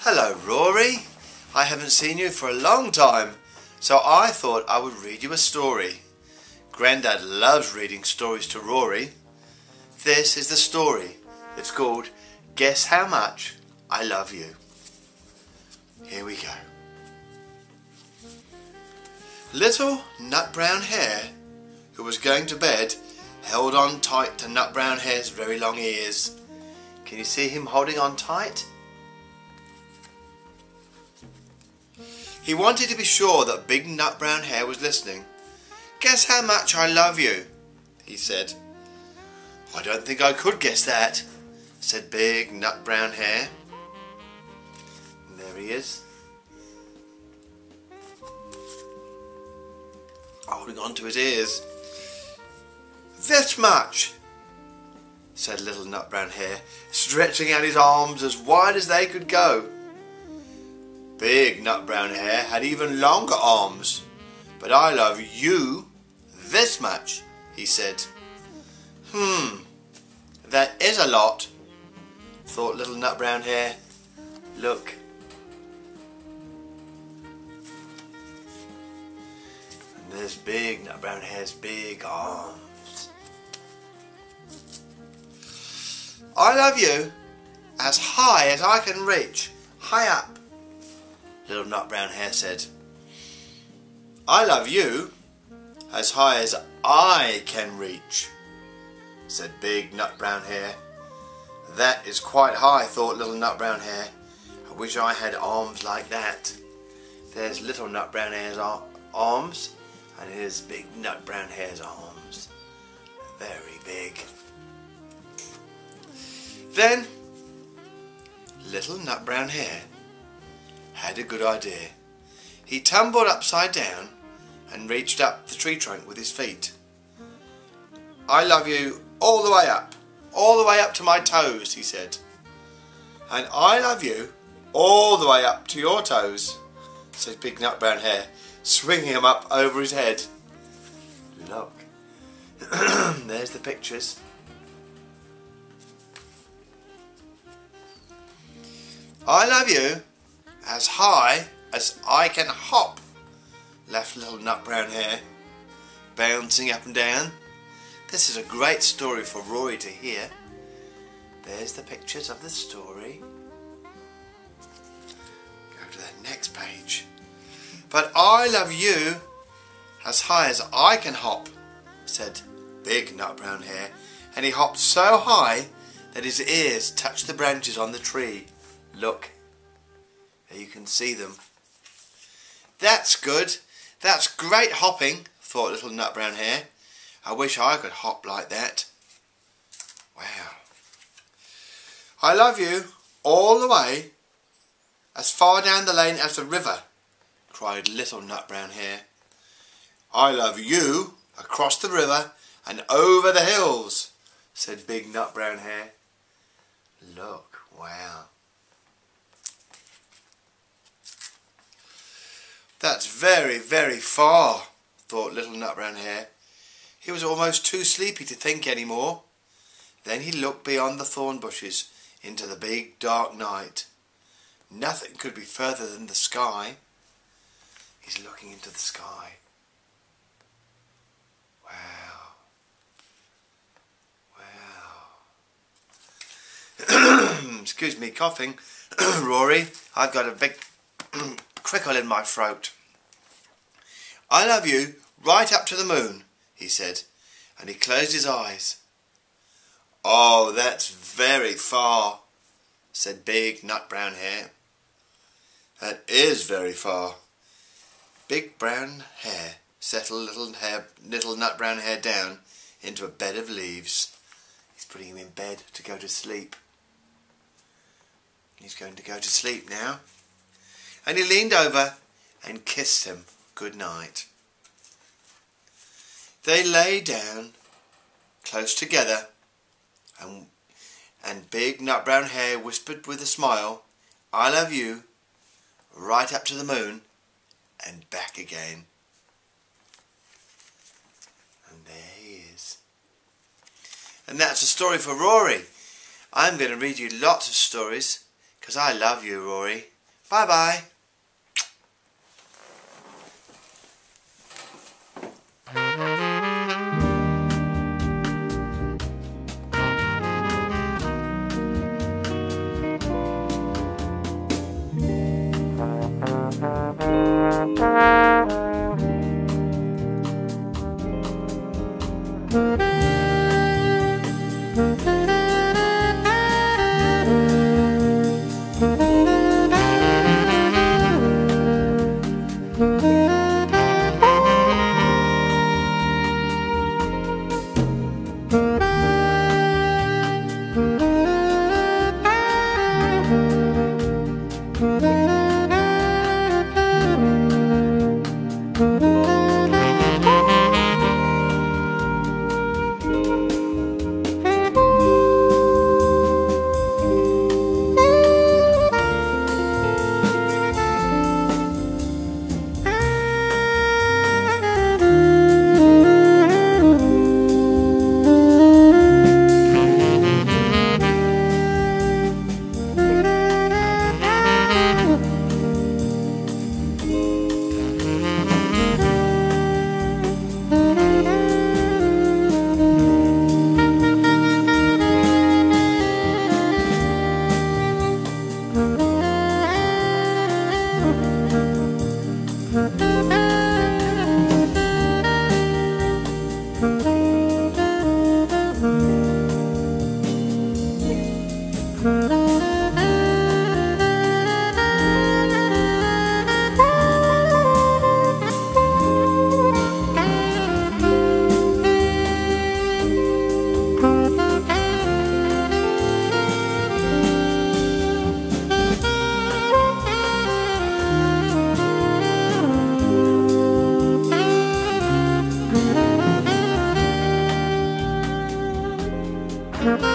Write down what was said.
Hello, Rory. I haven't seen you for a long time, so I thought I would read you a story. Grandad loves reading stories to Rory. This is the story. It's called Guess How Much I Love You. Here we go. Little Nut Brown Hare, who was going to bed, held on tight to Nut Brown Hare's very long ears. Can you see him holding on tight? He wanted to be sure that Big Nut Brown Hare was listening. "Guess how much I love you," he said. "I don't think I could guess that," said Big Nut Brown Hare. And there he is, holding on to his ears. "This much," said Little Nut Brown Hare, stretching out his arms as wide as they could go. Big Nut Brown Hare had even longer arms. "But I love you this much," he said. That is a lot," thought Little Nut Brown Hare. Look. And there's Big Nut Brown Hare's big arms. "I love you as high as I can reach, high up," Little Nut Brown Hare said. "I love you as high as I can reach," said Big Nut Brown Hare. That is quite high, thought Little Nut Brown Hare. I wish I had arms like that. There's Little Nut Brown Hare's arms, and here's Big Nut Brown Hare's arms. Very big. Then Little Nut Brown Hare had a good idea. He tumbled upside down and reached up the tree trunk with his feet. "I love you all the way up to my toes," he said. "And I love you all the way up to your toes," said Big Nut Brown Hare, swinging him up over his head. Look, there's the pictures. "I love you as high as I can hop," laughed Little Nut Brown Hare, bouncing up and down. This is a great story for Rory to hear. There's the pictures of the story. Go to the next page. "But I love you as high as I can hop," said Big Nut Brown Hare, and he hopped so high that his ears touched the branches on the tree. Look, there you can see them. "That's good. That's great hopping," thought Little Nut Brown Hare. "I wish I could hop like that. Wow. I love you all the way as far down the lane as the river," cried Little Nut Brown Hare. "I love you across the river and over the hills," said Big Nut Brown Hare. Look, wow. "That's very, very far," thought Little Nut Brown Hare. He was almost too sleepy to think any more. Then he looked beyond the thorn bushes into the big dark night. Nothing could be further than the sky. He's looking into the sky. Wow. Wow. Excuse me, coughing. Rory, I've got a big crickle in my throat. "I love you right up to the moon," he said, and he closed his eyes. "Oh, that's very far," said Big Nut Brown Hare. "That is very far." Big Brown Hare settled Little Nut Brown Hare down into a bed of leaves. He's putting him in bed to go to sleep. He's going to go to sleep now. And he leaned over and kissed him good night. They lay down close together, and Big Nut Brown Hare whispered with a smile, "I love you right up to the moon and back again." And there he is. And that's a story for Rory. I'm going to read you lots of stories 'cause I love you, Rory. Bye bye. Bye.